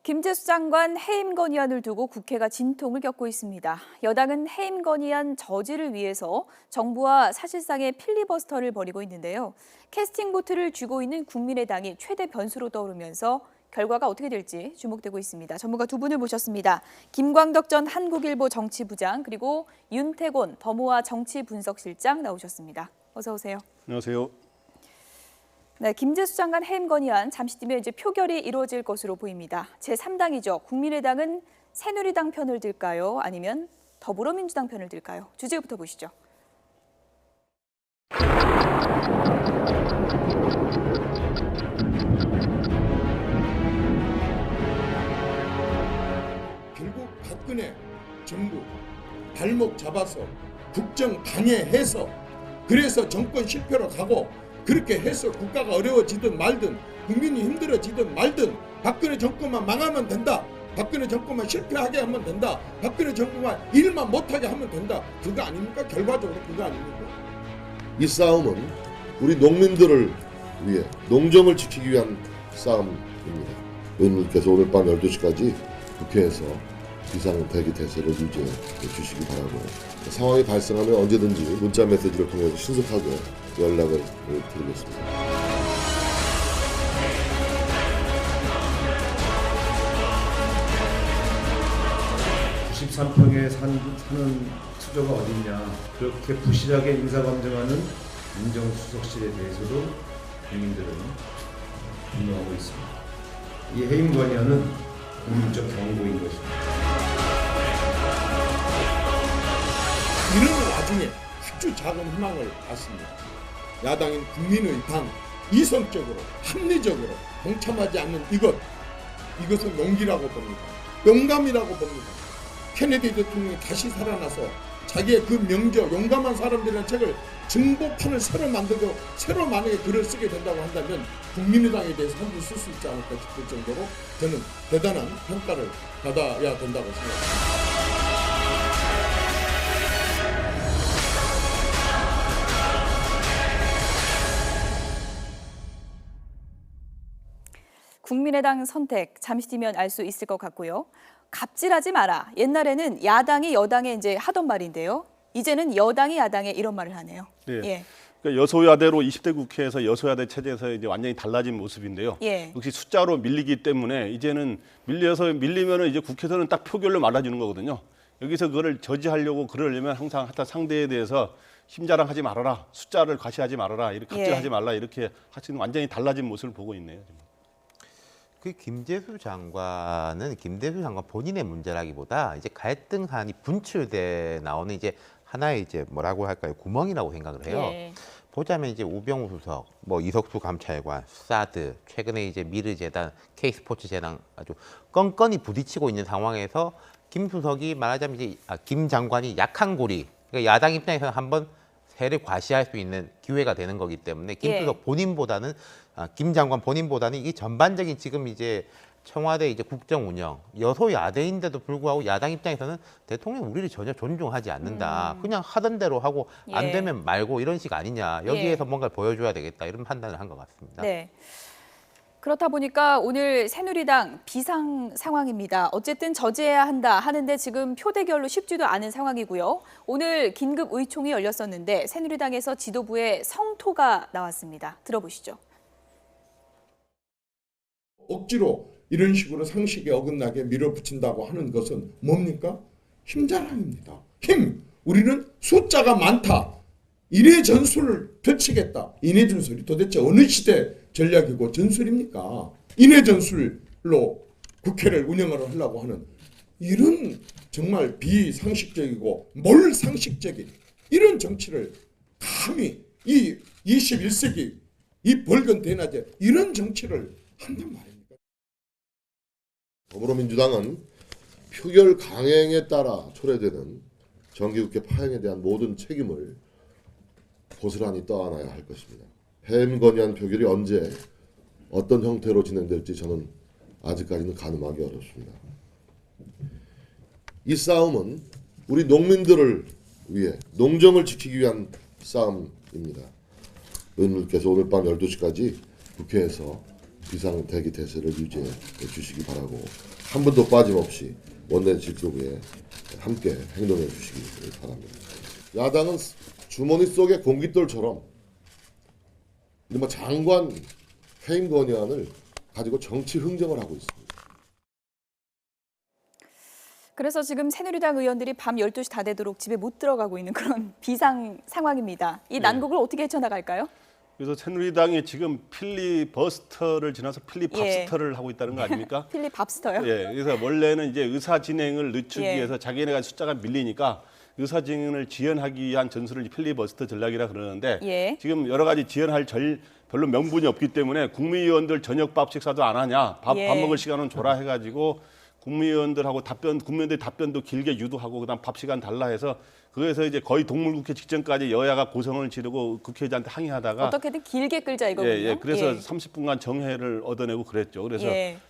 김재수 장관 해임 건의안을 두고 국회가 진통을 겪고 있습니다. 여당은 해임 건의안 저지를 위해서 정부와 사실상의 필리버스터를 벌이고 있는데요. 캐스팅 보트를 쥐고 있는 국민의당이 최대 변수로 떠오르면서 결과가 어떻게 될지 주목되고 있습니다. 전문가 두 분을 모셨습니다. 김광덕 전 한국일보 정치부장 그리고 윤태곤 더모아 정치분석실장 나오셨습니다. 어서 오세요. 안녕하세요. 네, 김재수 장관 해임 건의안 잠시 뒤면 이제 표결이 이루어질 것으로 보입니다. 제3당이죠. 국민의당은 새누리당 편을 들까요? 아니면 더불어민주당 편을 들까요? 주제부터 보시죠. 결국 박근혜 정부 발목 잡아서 국정 방해해서 그래서 정권 실패로 가고 그렇게 해서 국가가 어려워지든 말든 국민이 힘들어지든 말든 박근혜 정권만 망하면 된다. 박근혜 정권만 실패하게 하면 된다. 박근혜 정권만 일만 못하게 하면 된다. 그거 아닙니까? 결과적으로 그거 아닙니까? 이 싸움은 우리 농민들을 위해 농정을 지키기 위한 싸움입니다. 의원님께서 오늘 밤 12시까지 국회에서 비상대기 태세를 유지해 주시기 바라고 상황이 발생하면 언제든지 문자 메시지를 통해서 신속하게 연락을 드리겠습니다. 93평에 사는 수조가 어딨냐, 그렇게 부실하게 인사검증하는 민정수석실에 대해서도 국민들은 분노하고 있습니다. 이 해임 건의안은 국민적 경고인 것입니다. 이런 와중에 아주 작은 희망을 봤습니다. 야당인 국민의 당 이성적으로 합리적으로 동참하지 않는 이것은 용기라고 봅니다. 영감이라고 봅니다. 케네디 대통령이 다시 살아나서 자기의 그 명저 용감한 사람들이라는 책을 증보판을 새로 만들고 새로 만약에 글을 쓰게 된다고 한다면 국민의당에 대해서 한 번 쓸 수 있지 않을까 싶을 정도로 저는 대단한 평가를 받아야 된다고 생각합니다. 국민의당 선택 잠시 뒤면 알 수 있을 것 같고요. 갑질하지 마라. 옛날에는 야당이 여당에 이제 하던 말인데요. 이제는 여당이 야당에 이런 말을 하네요. 네. 예. 그러니까 여소야대로 20대 국회에서 여소야대 체제에서 이제 완전히 달라진 모습인데요. 예. 역시 숫자로 밀리기 때문에 이제는 밀리면은 이제 국회에서는 딱 표결로 말아주는 거거든요. 여기서 그거를 저지하려고 그러려면 항상 하여튼 상대에 대해서 힘자랑하지 말아라, 숫자를 과시하지 말아라, 이렇게 갑질하지 말라 이렇게 하시는 완전히 달라진 모습을 보고 있네요. 지금. 그 김재수 장관은 김재수 장관 본인의 문제라기보다 이제 갈등 사안이 분출돼 나오는 이제 하나의 이제 뭐라고 할까요? 구멍이라고 생각을 해요. 예. 보자면 이제 우병우 수석, 뭐 이석수 감찰관, 사드, 최근에 이제 미르재단, K스포츠재단 아주 건건이 부딪히고 있는 상황에서 김 수석이 말하자면 이제 김 장관이 약한 고리, 그러니까 야당 입장에서는 한번 세를 과시할 수 있는 기회가 되는 거기 때문에 김 수석 본인보다는 김 장관 본인보다는 이 전반적인 지금 이제 청와대 이제 국정 운영 여소야대인데도 불구하고 야당 입장에서는 대통령 우리를 전혀 존중하지 않는다. 그냥 하던 대로 하고 안 되면 말고 이런 식 아니냐. 여기에서 뭔가를 보여줘야 되겠다. 이런 판단을 한 것 같습니다. 네. 그렇다 보니까 오늘 새누리당 비상 상황입니다. 어쨌든 저지해야 한다 하는데 지금 표대결로 쉽지도 않은 상황이고요. 오늘 긴급 의총이 열렸었는데 새누리당에서 지도부에 성토가 나왔습니다. 들어보시죠. 억지로 이런 식으로 상식에 어긋나게 밀어붙인다고 하는 것은 뭡니까? 힘자랑입니다. 힘! 우리는 숫자가 많다. 인해 전술을 펼치겠다. 인해 전술이 도대체 어느 시대 전략이고 전술입니까? 인해 전술로 국회를 운영을 하려고 하는 이런 정말 비상식적이고 몰상식적인 이런 정치를 감히 이 21세기 이 벌건 대낮에 이런 정치를 한단 말입니다. 더불어민주당은 표결 강행에 따라 초래되는 정기국회 파행에 대한 모든 책임을 고스란히 떠안아야 할 것입니다. 해임 건의안 표결이 언제 어떤 형태로 진행될지 저는 아직까지는 가늠하기 어렵습니다. 이 싸움은 우리 농민들을 위해 농정을 지키기 위한 싸움입니다. 의원님께서 오늘 밤 12시까지 국회에서 비상대기 태세를 유지해 주시기 바라고 한 분도 빠짐없이 원내 직속에 함께 행동해 주시기 바랍니다. 야당은 주머니 속의 공깃돌처럼 이른바 장관 해임 건의안을 가지고 정치 흥정을 하고 있습니다. 그래서 지금 새누리당 의원들이 밤 12시 다 되도록 집에 못 들어가고 있는 그런 비상 상황입니다. 이 난국을 어떻게 헤쳐나갈까요? 그래서 새누리당이 지금 필리버스터를 지나서 필리밥스터를 하고 있다는 거 아닙니까? 필리밥스터요? 예, 그래서 원래는 이제 의사 진행을 늦추기 예. 위해서 자기네가 숫자가 밀리니까 의사 진행을 지연하기 위한 전술을 필리버스터 전략이라 그러는데 예. 지금 여러 가지 지연할 별로 명분이 없기 때문에 국무위원들 저녁밥 식사도 안 하냐, 밥 먹을 시간은 줘라 해가지고 국무위원들하고 국무위원들 답변도 길게 유도하고 그다음 밥 시간 달라 해서 그래서 이제 거의 동물국회 직전까지 여야가 고성을 지르고 국회의장한테 항의하다가 어떻게든 길게 끌자 이거군요. 예, 그래서 30분간 정회를 얻어내고 그랬죠. 그래서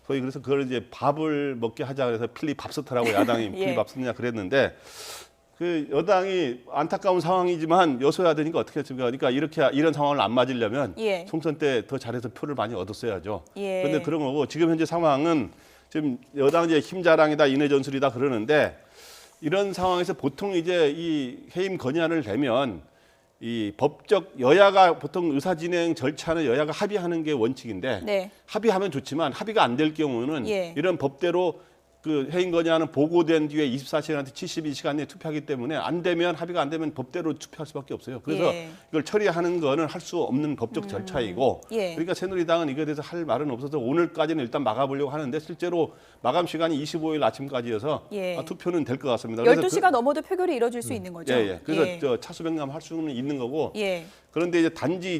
그래서 그걸 이제 밥을 먹게 하자 그래서 필리밥스터라고 야당이 필리밥스터냐 그랬는데 그 여당이 안타까운 상황이지만 여소야 되니까 어떻게 했습니까? 그러니까 이런 상황을 안 맞으려면 총선 때 더 잘해서 표를 많이 얻었어야죠. 그런데 그런 거고 지금 현재 상황은 지금 여당이 힘자랑이다, 인해 전술이다 그러는데 이런 상황에서 보통 이제 이 해임 건의안을 내면 이 법적 여야가 보통 의사 진행 절차는 여야가 합의하는 게 원칙인데 합의하면 좋지만 합의가 안 될 경우는 이런 법대로 그 해임 건의안은 보고된 뒤에 24시간한테 72시간 내에 투표하기 때문에 안 되면 합의가 안 되면 법대로 투표할 수밖에 없어요. 그래서 이걸 처리하는 거는 할 수 없는 법적 절차이고 그러니까 새누리당은 이거에 대해서 할 말은 없어서 오늘까지는 일단 막아보려고 하는데 실제로 마감 시간이 25일 아침까지여서 투표는 될 것 같습니다. 12시가 넘어도 표결이 이뤄질 수 있는 거죠. 그래서 저 차수변감 할 수는 있는 거고 그런데 이제 단지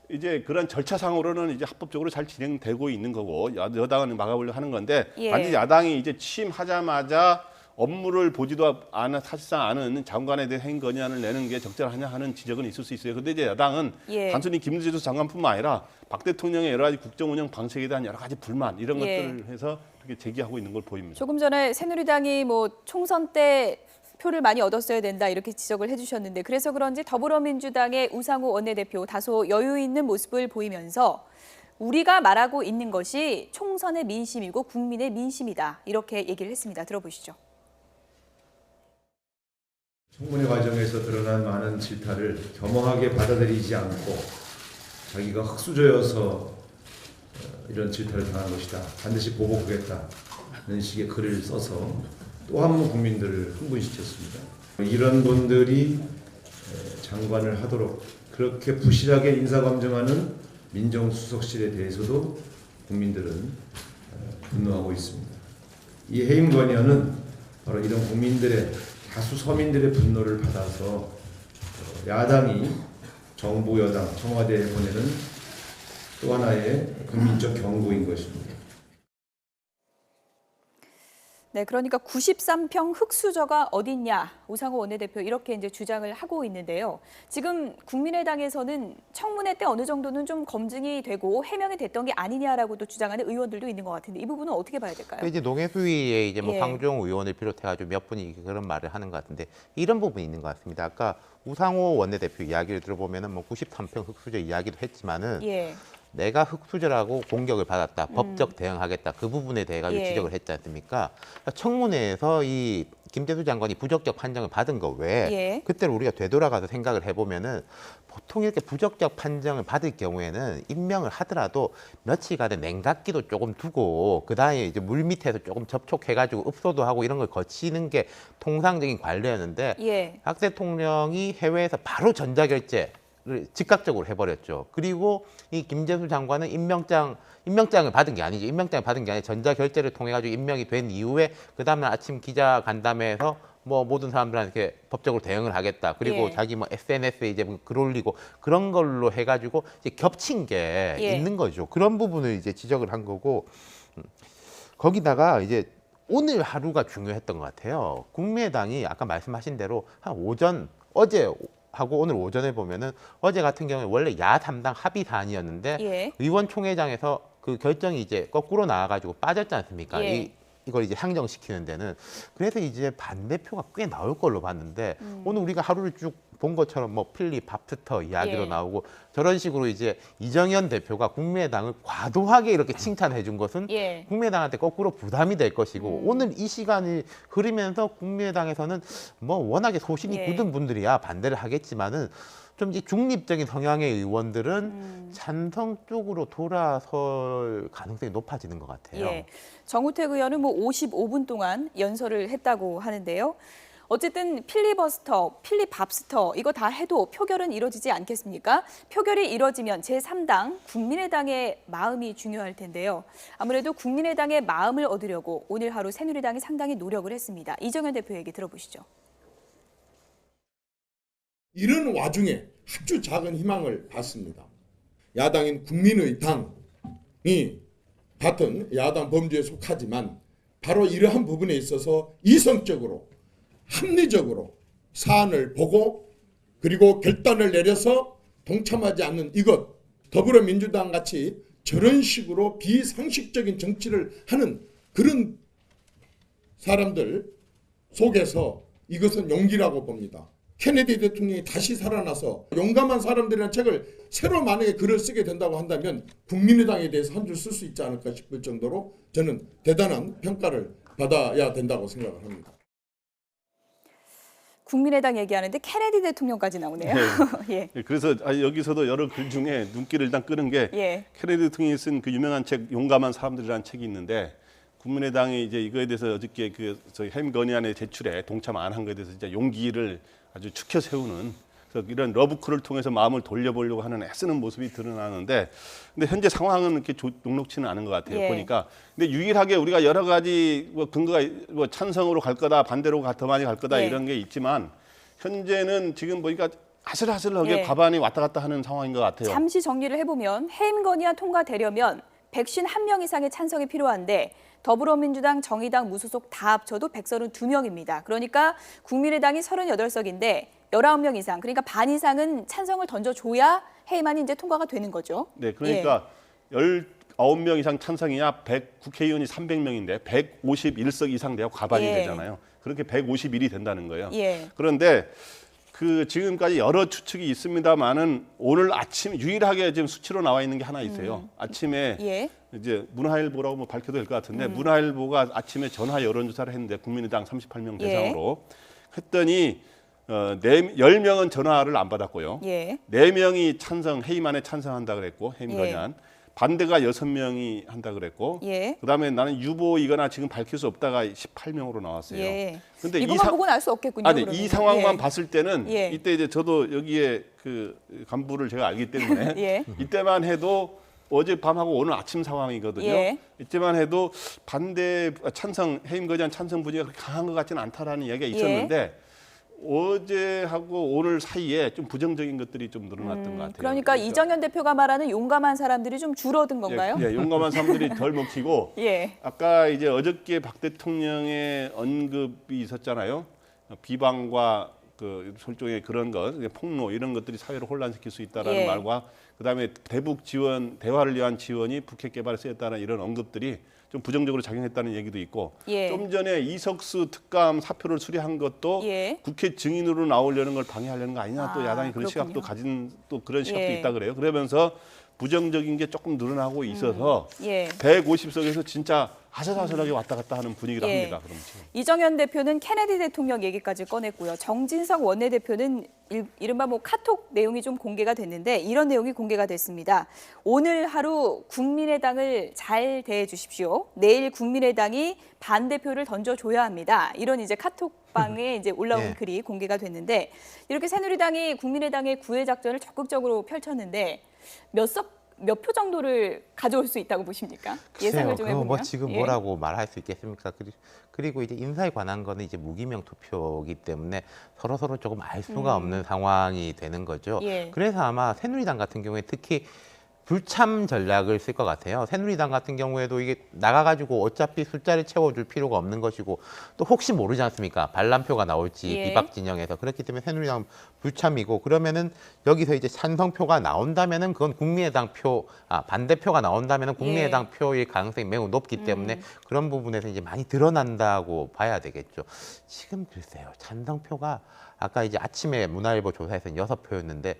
이제 그런 절차상으로는 이제 합법적으로 잘 진행되고 있는 거고 여당은 막아보려고 하는 건데 단지 야당이 이제 취임하자마자 업무를 보지도 사실상 않은 장관에 대해 해임 건의안을 내는 게 적절하냐 하는 지적은 있을 수 있어요. 그런데 이제 야당은 단순히 김재수 장관뿐만 아니라 박 대통령의 여러 가지 국정 운영 방식에 대한 여러 가지 불만 이런 것들을 해서 이렇게 제기하고 있는 걸 보입니다. 조금 전에 새누리당이 뭐 총선 때 표를 많이 얻었어야 된다 이렇게 지적을 해주셨는데 그래서 그런지 더불어민주당의 우상호 원내대표 다소 여유 있는 모습을 보이면서 우리가 말하고 있는 것이 총선의 민심이고 국민의 민심이다 이렇게 얘기를 했습니다. 들어보시죠. 청문회 과정에서 드러난 많은 질타를 겸허하게 받아들이지 않고 자기가 흙수저여서 이런 질타를 당한 것이다. 반드시 보고 보겠다는 식의 글을 써서 또 한 번 국민들을 흥분시켰습니다. 이런 분들이 장관을 하도록 그렇게 부실하게 인사검증하는 민정수석실에 대해서도 국민들은 분노하고 있습니다. 이 해임 건의안은 바로 이런 국민들의 다수 서민들의 분노를 받아서 야당이 정부 여당 청와대에 보내는 또 하나의 국민적 경고인 것입니다. 네, 그러니까 93평 흙수저가 어딨냐 우상호 원내대표 이렇게 이제 주장을 하고 있는데요. 지금 국민의당에서는 청문회 때 어느 정도는 좀 검증이 되고 해명이 됐던 게 아니냐라고도 주장하는 의원들도 있는 것 같은데 이 부분은 어떻게 봐야 될까요? 이제 농해수위에 이제 뭐 황종 의원을 비롯해가지고 몇 분이 그런 말을 하는 것 같은데 이런 부분이 있는 것 같습니다. 아까 우상호 원내대표 이야기를 들어보면은 뭐 93평 흙수저 이야기도 했지만은. 내가 흙수저라고 공격을 받았다. 법적 대응하겠다. 그 부분에 대해 가지고 지적을 했지 않습니까? 그러니까 청문회에서 이 김재수 장관이 부적격 판정을 받은 거 외에 그때를 우리가 되돌아가서 생각을 해보면은 보통 이렇게 부적격 판정을 받을 경우에는 임명을 하더라도 며칠간의 냉각기도 조금 두고 그다음에 이제 물 밑에서 조금 접촉해가지고 읍소도 하고 이런 걸 거치는 게 통상적인 관례였는데 박 대통령이 해외에서 바로 전자결제 를 즉각적으로 해버렸죠. 그리고 이 김재수 장관은 임명장을 받은 게 아니죠. 임명장을 받은 게 아니라 전자결제를 통해 가지고 임명이 된 이후에 그 다음날 아침 기자 간담회에서 뭐 모든 사람들한테 법적으로 대응을 하겠다. 그리고 자기 뭐 SNS에 이제 글 올리고 그런 걸로 해가지고 이제 겹친 게 있는 거죠. 그런 부분을 이제 지적을 한 거고 거기다가 이제 오늘 하루가 중요했던 것 같아요. 국민의당이 아까 말씀하신 대로 한 어제 하고 오늘 오전에 보면은 어제 같은 경우에 원래 야 담당 합의 사안이었는데 의원총회장에서 그 결정이 이제 거꾸로 나와가지고 빠졌지 않습니까? 이걸 이제 상정시키는 데는 그래서 이제 반대표가 꽤 나올 걸로 봤는데 오늘 우리가 하루를 쭉 본 것처럼 뭐 필립 밥스터 이야기로 예. 나오고 저런 식으로 이제 이정현 대표가 국민의당을 과도하게 이렇게 칭찬해 준 것은 예. 국민의당한테 거꾸로 부담이 될 것이고 오늘 이 시간이 흐르면서 국민의당에서는 뭐 워낙에 소신이 예. 굳은 분들이야 반대를 하겠지만은 좀 이제 중립적인 성향의 의원들은 찬성 쪽으로 돌아설 가능성이 높아지는 것 같아요. 예. 정우택 의원은 뭐 55분 동안 연설을 했다고 하는데요. 어쨌든 필리버스터, 필리밥스터 이거 다 해도 표결은 이뤄지지 않겠습니까? 표결이 이뤄지면 제3당 국민의당의 마음이 중요할 텐데요. 아무래도 국민의당의 마음을 얻으려고 오늘 하루 새누리당이 상당히 노력을 했습니다. 이정현 대표 얘기 들어보시죠. 이런 와중에 아주 작은 희망을 봤습니다. 야당인 국민의당이 같은 야당 범주에 속하지만 바로 이러한 부분에 있어서 이성적으로 합리적으로 사안을 보고 그리고 결단을 내려서 동참하지 않는 이것, 더불어민주당 같이 저런 식으로 비상식적인 정치를 하는 그런 사람들 속에서 이것은 용기라고 봅니다. 케네디 대통령이 다시 살아나서 용감한 사람들이라는 책을 새로 만약에 글을 쓰게 된다고 한다면 국민의당에 대해서 한 줄 쓸 수 있지 않을까 싶을 정도로 저는 대단한 평가를 받아야 된다고 생각을 합니다. 국민의당 얘기하는데 케네디 대통령까지 나오네요. 예. 그래서 여기서도 여러 글 중에 눈길을 일단 끄는 게 예. 케네디 대통령이 쓴 그 유명한 책 용감한 사람들이라는 책이 있는데 국민의당이 이제 이거에 대해서 어저께 그 저희 해임 건의안의 제출에 동참 안 한 거에 대해서 진짜 용기를 아주 추켜 세우는 그래서 이런 러브콜을 통해서 마음을 돌려보려고 하는 애쓰는 모습이 드러나는데 근데 현재 상황은 이렇게 녹록치는 않은 것 같아요. 예. 보니까 근데 유일하게 우리가 여러 가지 뭐 근거가 뭐 찬성으로 갈 거다 반대로 더 많이 갈 거다 예. 이런 게 있지만 현재는 지금 보니까 아슬아슬하게 예. 과반이 왔다 갔다 하는 상황인 것 같아요. 잠시 정리를 해보면 해임 건의안 통과되려면 151명 이상의 찬성이 필요한데 더불어민주당, 정의당, 무소속 다 합쳐도 132명입니다. 그러니까 국민의당이 38석인데 19명 이상, 그러니까 반 이상은 찬성을 던져줘야 해임안이 이제 통과가 되는 거죠. 네, 그러니까 19명 이상 찬성이야 국회의원이 300명인데 151석 이상 돼야 과반이 예. 되잖아요. 그렇게 151이 된다는 거예요. 예. 그런데 그 지금까지 여러 추측이 있습니다만은 오늘 아침 유일하게 지금 수치로 나와 있는 게 하나 있어요. 아침에 예. 이제 문화일보라고 뭐 밝혀도 될 것 같은데 문화일보가 아침에 전화 여론조사를 했는데 국민의당 38명 예. 대상으로 했더니 10명은 전화를 안 받았고요. 예. 4명이 해임안에 찬성한다 그랬고 해임 예. 건의안 반대가 6명이 한다 그랬고 예. 그다음에 나는 유보이거나 지금 밝힐 수 없다가 18명으로 나왔어요. 예. 근데 이것만 보고는 알 수 없겠군요. 아니 그러면. 이 상황만 예. 봤을 때는 예. 이때 이제 저도 여기에 그 간부를 제가 알기 때문에 예. 이때만 해도 어젯밤하고 오늘 아침 상황이거든요. 예. 이때만 해도 해임 건의안 찬성 분위기가 그렇게 강한 것 같지는 않다라는 이야기가 있었는데 어제하고 오늘 사이에 좀 부정적인 것들이 좀 늘어났던 것 같아요. 그러니까 이정현 대표가 말하는 용감한 사람들이 좀 줄어든 건가요? 예, 용감한 사람들이 덜 먹히고 예. 아까 이제 어저께 박 대통령의 언급이 있었잖아요. 비방과 그 솔종의 그런 것, 폭로 이런 것들이 사회를 혼란시킬 수 있다라는 예. 말과 그다음에 대북 지원, 대화를 위한 지원이 북핵 개발에 쓰였다는 이런 언급들이 좀 부정적으로 작용했다는 얘기도 있고 예. 좀 전에 이석수 특감 사표를 수리한 것도 예. 국회 증인으로 나오려는 걸 방해하려는 거 아니냐 또 아, 야당이 그런 그렇군요. 시각도 가진 또 그런 시각도 예. 있다 그래요. 그러면서 부정적인 게 조금 늘어나고 있어서 예. 150석에서 진짜 아슬아슬하게 왔다 갔다 하는 분위기라 예. 합니다. 그럼 지금. 이정현 대표는 케네디 대통령 얘기까지 꺼냈고요. 정진석 원내대표는 이른바 뭐 카톡 내용이 좀 공개가 됐는데 이런 내용이 공개가 됐습니다. 오늘 하루 국민의당을 잘 대해 주십시오. 내일 국민의당이 반대표를 던져줘야 합니다. 이런 이제 카톡방에 이제 올라온 예. 글이 공개가 됐는데 이렇게 새누리당이 국민의당의 구애 작전을 적극적으로 펼쳤는데 몇 표 정도를 가져올 수 있다고 보십니까? 예상을 좀 해보면. 뭐 지금 예. 뭐라고 말할 수 있겠습니까? 그리고 이제 인사에 관한 거는 이제 무기명 투표이기 때문에 서로 조금 알 수가 없는 상황이 되는 거죠. 예. 그래서 아마 새누리당 같은 경우에 특히 불참 전략을 쓸 것 같아요. 새누리당 같은 경우에도 이게 나가가지고 어차피 숫자를 채워줄 필요가 없는 것이고 또 혹시 모르지 않습니까? 반란표가 나올지 예. 비박 진영에서 그렇기 때문에 새누리당 불참이고 그러면은 여기서 이제 찬성표가 나온다면은 그건 국민의당 표, 반대표가 나온다면은 국민의당 표일 가능성이 매우 높기 때문에 그런 부분에서 이제 많이 드러난다고 봐야 되겠죠. 지금 글쎄요, 찬성표가 아까 이제 아침에 문화일보 조사에서는 6표였는데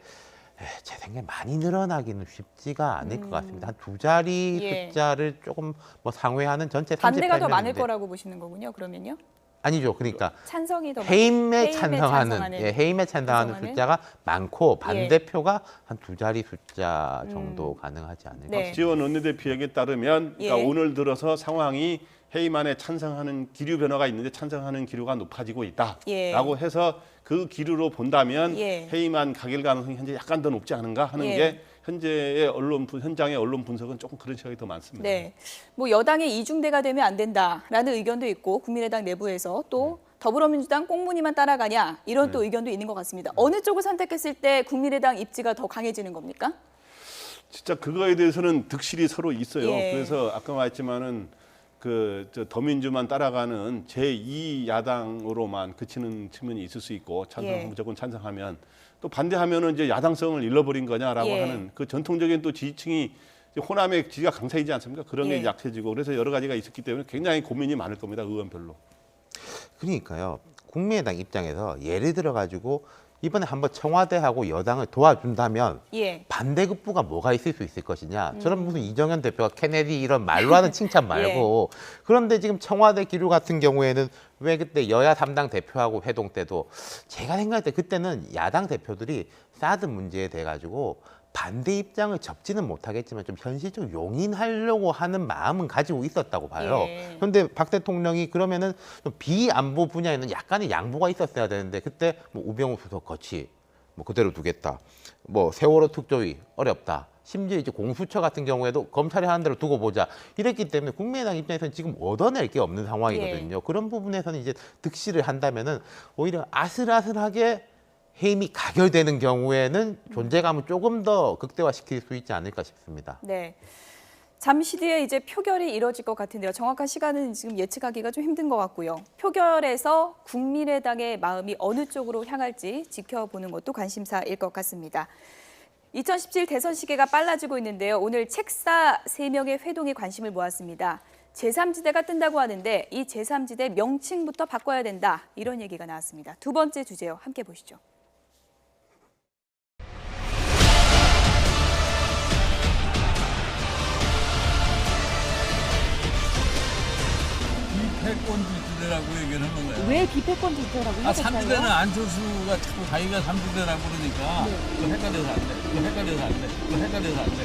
제 생각에 많이 늘어나기는 쉽지가 않을 것 같습니다. 한 두 자리 예. 숫자를 조금 뭐 상회하는 전체 38명인데 반대가 더 많을 거라고 보시는 거군요. 그러면요. 아니죠. 그러니까 찬성이 더 해임에 찬성하는 찬성하는 찬성하는 숫자가 많고 반대표가 한 두 자리 숫자 정도 가능하지 않을까. 네. 박지원 원내대표에게 따르면 그러니까 예. 오늘 들어서 상황이 해임안에 찬성하는 기류 변화가 있는데 찬성하는 기류가 높아지고 있다라고 예. 해서 그 기류로 본다면 예. 해임안 가결 가능성이 현재 약간 더 높지 않은가 하는 예. 게 현장의 언론 분석은 조금 그런 시각이 더 많습니다. 네. 뭐 여당의 이중대가 되면 안 된다라는 의견도 있고 국민의당 내부에서 또 더불어민주당 꽁무니만 따라가냐 이런 또 의견도 있는 것 같습니다. 어느 쪽을 선택했을 때 국민의당 입지가 더 강해지는 겁니까? 진짜 그거에 대해서는 득실이 서로 있어요. 예. 그래서 아까 말했지만은 더민주만 따라가는 제2 야당으로만 그치는 측면이 있을 수 있고 찬성 예. 무조건 찬성하면 또 반대하면은 이제 야당성을 잃어버린 거냐라고 예. 하는 그 전통적인 또 지지층이 이제 호남의 지지가 강세이지 않습니까? 그런 게 예. 약해지고 그래서 여러 가지가 있었기 때문에 굉장히 고민이 많을 겁니다. 의원별로. 그러니까요. 국민의당 입장에서 예를 들어 가지고 이번에 한번 청와대하고 여당을 도와준다면 예. 반대급부가 뭐가 있을 수 있을 것이냐. 저런 무슨 이정현 대표가 케네디 이런 말로 하는 칭찬 말고 그런데 지금 청와대 기류 같은 경우에는 왜 그때 여야 3당 대표하고 회동 때도 제가 생각할 때 그때는 야당 대표들이 사드 문제에 대해 가지고 반대 입장을 접지는 못하겠지만 좀 현실적으로 용인하려고 하는 마음은 가지고 있었다고 봐요. 예. 그런데 박 대통령이 그러면은 좀 비안보 분야에는 약간의 양보가 있었어야 되는데 그때 뭐 우병우 수석 거치 뭐 그대로 두겠다. 뭐 세월호 특조위 어렵다. 심지어 이제 공수처 같은 경우에도 검찰이 하는 대로 두고 보자. 이랬기 때문에 국민의당 입장에서는 지금 얻어낼 게 없는 상황이거든요. 그런 부분에서는 이제 득실을 한다면은 오히려 아슬아슬하게 해임이 가결되는 경우에는 존재감을 조금 더 극대화시킬 수 있지 않을까 싶습니다. 네. 잠시 뒤에 이제 표결이 이뤄질 것 같은데요. 정확한 시간은 지금 예측하기가 좀 힘든 것 같고요. 표결에서 국민의당의 마음이 어느 쪽으로 향할지 지켜보는 것도 관심사일 것 같습니다. 2017 대선 시계가 빨라지고 있는데요. 오늘 책사 3명의 회동이 관심을 모았습니다. 제3지대가 뜬다고 하는데 이 제3지대 명칭부터 바꿔야 된다. 이런 얘기가 나왔습니다. 두 번째 주제요. 함께 보시죠. 비패권 지대라고 얘기를 하는 거야. 왜 비패권 지대라고 아, 3지대는 안철수가 자꾸 자기가 3지대라고 그러니까 그거 헷갈려서 안 돼. 그거 헷갈려서 안 돼. 그거 헷갈려서 안 돼.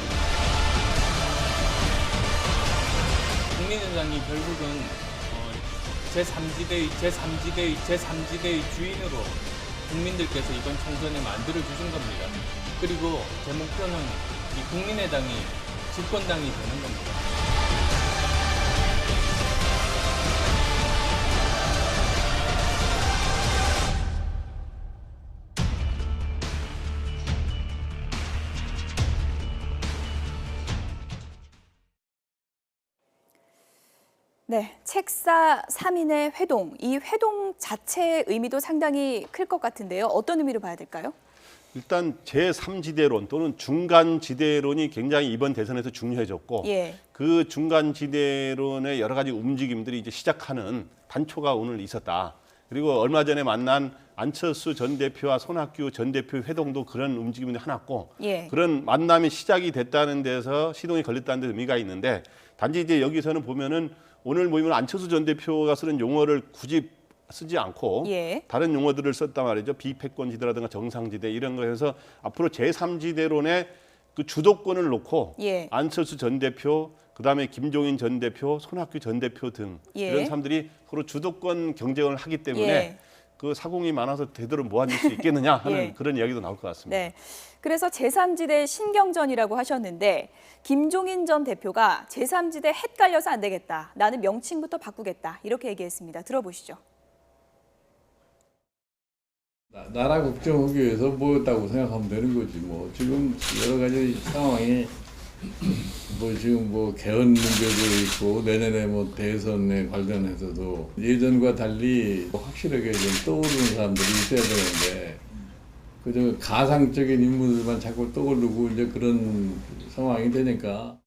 국민의당이 결국은 제3지대의 주인으로 국민들께서 이번 총선에 만들어 주신 겁니다. 그리고 제 목표는 이 국민의당이 집권당이 되는 겁니다. 네, 책사 3인의 회동. 이 회동 자체의 의미도 상당히 클 것 같은데요. 어떤 의미로 봐야 될까요? 일단 제3지대론 또는 중간지대론이 굉장히 이번 대선에서 중요해졌고 예. 그 중간지대론의 여러 가지 움직임들이 이제 시작하는 단초가 오늘 있었다. 그리고 얼마 전에 만난 안철수 전 대표와 손학규 전 대표 회동도 그런 움직임이 하나고 예. 그런 만남이 시작이 됐다는 데서 시동이 걸렸다는 데 의미가 있는데 단지 이제 여기서는 보면은 오늘 모임은 안철수 전 대표가 쓰는 용어를 굳이 쓰지 않고 예. 다른 용어들을 썼단 말이죠. 비패권지대라든가 정상지대 이런 거에서 앞으로 제3지대론의 그 주도권을 놓고 예. 안철수 전 대표, 그다음에 김종인 전 대표, 손학규 전 대표 등 예. 이런 사람들이 서로 주도권 경쟁을 하기 때문에 예. 그 사공이 많아서 제대로 모아질 수 있겠느냐 하는 예. 그런 이야기도 나올 것 같습니다. 네. 그래서 제3지대 신경전이라고 하셨는데 김종인 전 대표가 제3지대 헷갈려서 안 되겠다. 나는 명칭부터 바꾸겠다. 이렇게 얘기했습니다. 들어보시죠. 나라 걱정하기 위해서 뭐였다고 생각하면 되는 거지 뭐. 지금 여러 가지 상황이 뭐 지금 뭐 개헌 문제도 있고 내년에 뭐 대선에 관련해서도 예전과 달리 확실하게 좀 떠오르는 사람들이 있어야 되는데 그저 가상적인 인물들만 자꾸 떠오르고 이제 그런 상황이 되니까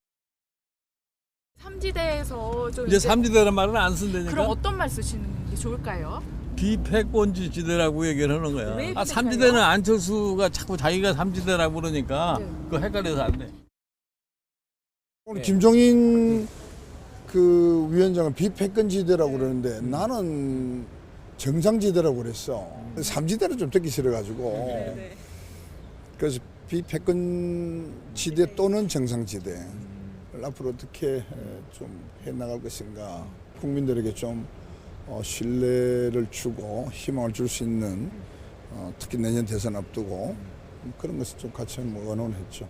삼지대에서 좀 이제 삼지대란 말은 안 쓴다니까. 그럼 어떤 말 쓰시는 게 좋을까요? 비패권지 지대라고 얘기를 하는 거야. 왜 아, 그럴까요? 삼지대는 안철수가 자꾸 자기가 삼지대라고 그러니까 네. 그거 헷갈려서 안 돼. 오늘 김종인 그 위원장은 비패권지대라고 그러는데 나는 정상지대라고 그랬어. 삼지대는 좀 듣기 싫어가지고. 그래서 비패권지대 또는 정상지대를 앞으로 어떻게 좀 해나갈 것인가. 국민들에게 좀 신뢰를 주고 희망을 줄 수 있는 특히 내년 대선 앞두고 그런 것을 좀 같이 한번 의논했죠.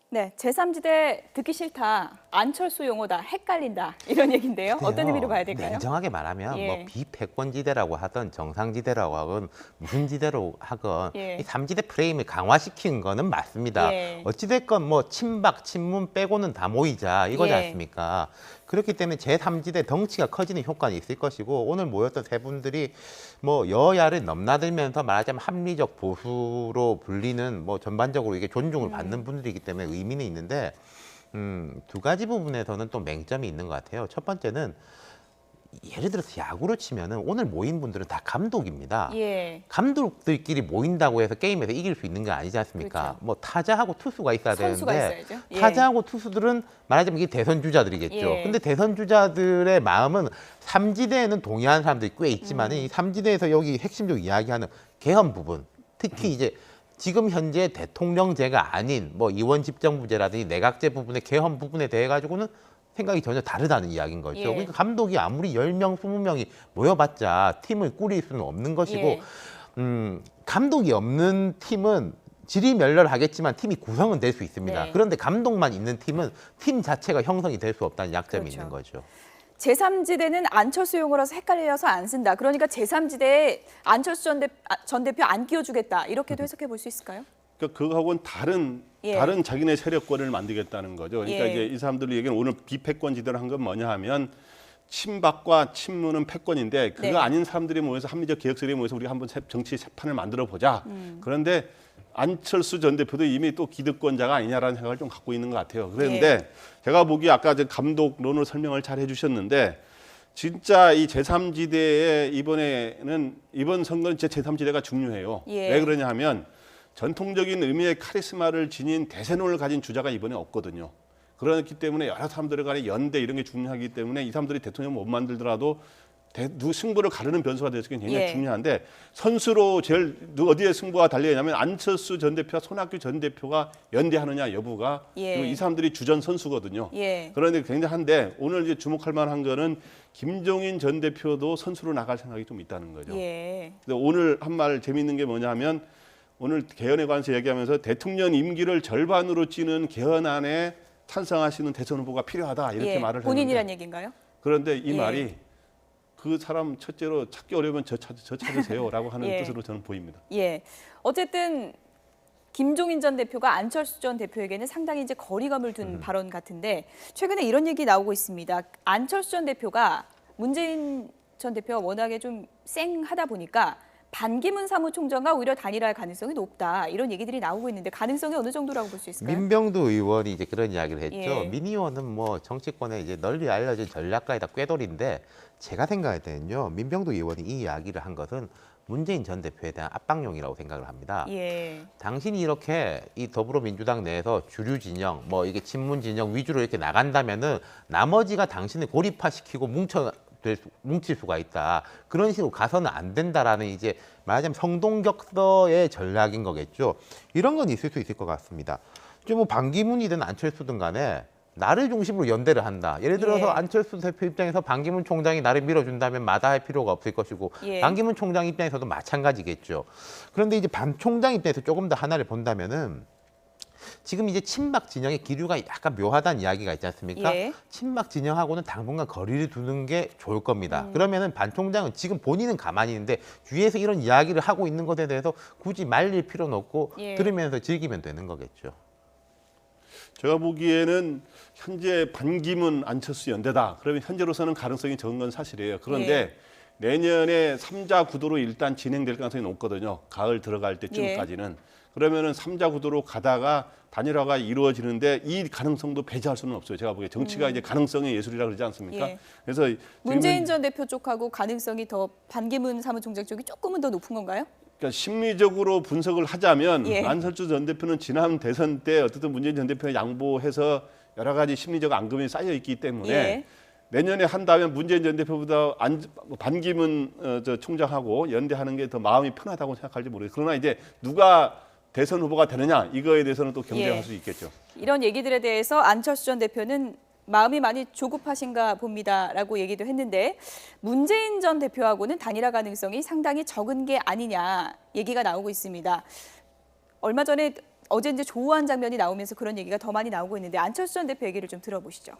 네, 제3지대 듣기 싫다, 안철수 용어다, 헷갈린다 이런 얘기인데요. 어떤 의미로 봐야 될까요? 냉정하게 말하면 예. 뭐 비패권지대라고 하든 정상지대라고 하건 무슨 지대로 하건 예. 이 삼지대 프레임을 강화시킨 거는 맞습니다. 예. 어찌됐건 뭐 친박, 친문 빼고는 다 모이자 이거지 예. 않습니까? 그렇기 때문에 제3지대 덩치가 커지는 효과는 있을 것이고 오늘 모였던 세 분들이 뭐 여야를 넘나들면서 말하자면 합리적 보수로 불리는 뭐 전반적으로 이게 존중을 받는 분들이기 때문에 의미는 있는데 두 가지 부분에서는 또 맹점이 있는 것 같아요. 첫 번째는 예를 들어서 야구로 치면은 오늘 모인 분들은 다 감독입니다. 예. 감독들끼리 모인다고 해서 게임에서 이길 수 있는 게 아니지 않습니까? 그렇죠. 뭐 타자하고 투수가 있어야 선수가 되는데 있어야죠. 예. 타자하고 투수들은 말하자면 이게 대선 주자들이겠죠. 예. 근데 대선 주자들의 마음은 삼지대에는 동의하는 사람들이 꽤 있지만 이 삼지대에서 여기 핵심적으로 이야기하는 개헌 부분, 특히 이제 지금 현재 대통령제가 아닌 뭐 의원 집정부제라든지 내각제 부분의 개헌 부분에 대해 가지고는 생각이 전혀 다르다는 이야기인 거죠. 예. 그러니까 감독이 아무리 10명, 20명이 모여봤자 팀을 꾸릴 수는 없는 것이고 예. 감독이 없는 팀은 지리멸렬하겠지만 팀이 구성은 될 수 있습니다. 네. 그런데 감독만 있는 팀은 팀 자체가 형성이 될 수 없다는 약점이 그렇죠. 있는 거죠. 제3지대는 안철수 용어라서 헷갈려서 안 쓴다. 그러니까 제3지대에 안철수 전 대표 안 끼워주겠다. 이렇게도 해석해 볼 수 있을까요? 그러니까 그거하고는 예. 다른 자기네 세력권을 만들겠다는 거죠. 그러니까 예. 이제 이 사람들이 얘기는 오늘 비패권지대로 한 건 뭐냐 하면 친박과 친문은 패권인데 그거 네. 아닌 사람들이 모여서 합리적 개혁 세력이 모여서 우리가 한번 정치 세판을 만들어 보자. 그런데 안철수 전 대표도 이미 또 기득권자가 아니냐라는 생각을 좀 갖고 있는 것 같아요. 그런데 예. 제가 보기에 아까 저 감독론을 설명을 잘 해주셨는데 진짜 이 제3지대에 이번 선거는 진짜 제3지대가 중요해요. 예. 왜 그러냐 하면 전통적인 의미의 카리스마를 지닌 대세론을 가진 주자가 이번에 없거든요. 그렇기 때문에 여러 사람들 간의 연대 이런 게 중요하기 때문에 이 사람들이 대통령 못 만들더라도 승부를 가르는 변수가 될 수 있는 게 굉장히 예. 중요한데 선수로 제일 어디에 승부가 달려있냐면 안철수 전 대표와 손학규 전 대표가 연대하느냐 여부가 예. 그리고 이 사람들이 주전 선수거든요. 예. 그런데 굉장한데 오늘 이제 주목할 만한 거는 김종인 전 대표도 선수로 나갈 생각이 좀 있다는 거죠. 예. 근데 오늘 한 말 재미있는 게 뭐냐 하면 오늘 개헌에 관해서 얘기하면서 대통령 임기를 절반으로 찌는 개헌안에 찬성하시는 대선 후보가 필요하다 이렇게 예. 말을 본인이란 했는데 얘기인가요? 그런데 이 예. 말이 그 사람 첫째로 찾기 어려우면 저 찾으세요라고 하는 예. 뜻으로 저는 보입니다. 예. 어쨌든 김종인 전 대표가 안철수 전 대표에게는 상당히 이제 거리감을 둔 발언 같은데 최근에 이런 얘기 나오고 있습니다. 안철수 전 대표가 문재인 전 대표가 워낙에 좀 쌩하다 보니까 반기문 사무총장과 오히려 단일화할 가능성이 높다. 이런 얘기들이 나오고 있는데 가능성이 어느 정도라고 볼 수 있을까요? 민병두 의원이 이제 그런 이야기를 했죠. 예. 민 의원은 뭐 정치권에 이제 널리 알려진 전략가이다 꾀돌인데 제가 생각할 때는요. 민병두 의원이 이 이야기를 한 것은 문재인 전 대표에 대한 압박용이라고 생각을 합니다. 예. 당신이 이렇게 이 더불어민주당 내에서 주류 진영, 뭐 이게 친문 진영 위주로 이렇게 나간다면은 나머지가 당신을 고립화시키고 뭉칠 수가 있다. 그런 식으로 가서는 안 된다라는 이제 말하자면 성동격서의 전략인 거겠죠. 이런 건 있을 수 있을 것 같습니다. 좀 뭐 반기문이든 안철수든 간에 나를 중심으로 연대를 한다. 예를 들어서 예. 안철수 대표 입장에서 반기문 총장이 나를 밀어준다면 마다할 필요가 없을 것이고 예. 반기문 총장 입장에서도 마찬가지겠죠. 그런데 이제 반 총장 입장에서 조금 더 하나를 본다면은 지금 이제 친박 진영의 기류가 약간 묘하다는 이야기가 있지 않습니까? 예. 친박 진영하고는 당분간 거리를 두는 게 좋을 겁니다. 그러면은 반 총장은 지금 본인은 가만히 있는데 뒤에서 이런 이야기를 하고 있는 것에 대해서 굳이 말릴 필요는 없고 예. 들으면서 즐기면 되는 거겠죠. 제가 보기에는 현재 반기문 안철수 연대다. 그러면 현재로서는 가능성이 적은 건 사실이에요. 그런데 내년에 3자 구도로 일단 진행될 가능성이 높거든요. 가을 들어갈 때쯤까지는. 그러면은 3자 구도로 가다가 단일화가 이루어지는데 이 가능성도 배제할 수는 없어요. 제가 보기에 정치가 이제 가능성의 예술이라 그러지 않습니까? 예. 그래서 문재인 전 대표 쪽하고 가능성이 더 반기문 사무총장 쪽이 조금은 더 높은 건가요? 그러니까 심리적으로 분석을 하자면 예. 안철수 전 대표는 지난 대선 때 어쨌든 문재인 전 대표가 양보해서 여러 가지 심리적 앙금이 쌓여 있기 때문에 예. 내년에 한다면 문재인 전 대표보다 반기문 총장하고 연대하는 게 더 마음이 편하다고 생각할지 모르겠어요. 그러나 이제 누가 대선 후보가 되느냐 이거에 대해서는 또 경쟁할 예. 수 있겠죠. 이런 얘기들에 대해서 안철수 전 대표는 마음이 많이 조급하신가 봅니다라고 얘기도 했는데 문재인 전 대표하고는 단일화 가능성이 상당히 적은 게 아니냐 얘기가 나오고 있습니다. 얼마 전에 어제 이제 조우한 장면이 나오면서 그런 얘기가 더 많이 나오고 있는데 안철수 전 대표 얘기를 좀 들어보시죠.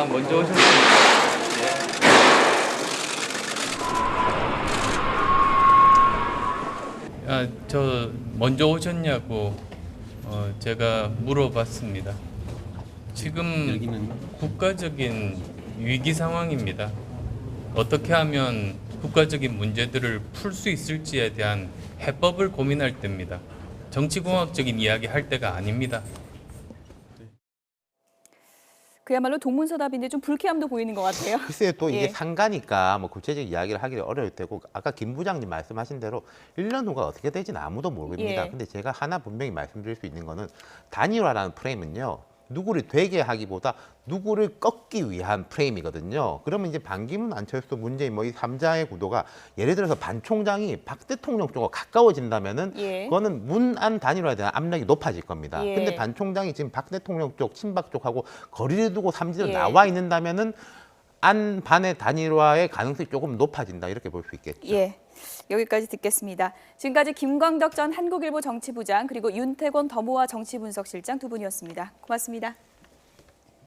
먼저 오셨습니다. 저 먼저 오셨냐고 제가 물어봤습니다. 지금 국가적인 위기 상황입니다. 어떻게 하면 국가적인 문제들을 풀 수 있을지에 대한 해법을 고민할 때입니다. 정치공학적인 이야기 할 때가 아닙니다. 그야말로 동문서답인데 좀 불쾌함도 보이는 것 같아요. 글쎄요, 또 이게 예. 상가니까 뭐 구체적인 이야기를 하기 어려울 테고 아까 김 부장님 말씀하신 대로 1년 후가 어떻게 될지는 아무도 모릅니다. 예. 근데 제가 하나 분명히 말씀드릴 수 있는 거는 단일화라는 프레임은요. 누구를 되게 하기보다 누구를 꺾기 위한 프레임이거든요. 그러면 이제 반기문, 안철수, 문재인 뭐 이 3자의 구도가 예를 들어서 반 총장이 박 대통령 쪽으로 가까워진다면은 예. 그거는 문안 단일화에 대한 압력이 높아질 겁니다. 예. 근데 반 총장이 지금 박 대통령 쪽, 친박 쪽하고 거리를 두고 삼지로 예. 나와 있는다면은 안 반의 단일화의 가능성이 조금 높아진다 이렇게 볼 수 있겠죠. 예. 여기까지 듣겠습니다. 지금까지 김광덕 전 한국일보 정치부장 그리고 윤태곤 더모아 정치분석실장 두 분이었습니다. 고맙습니다.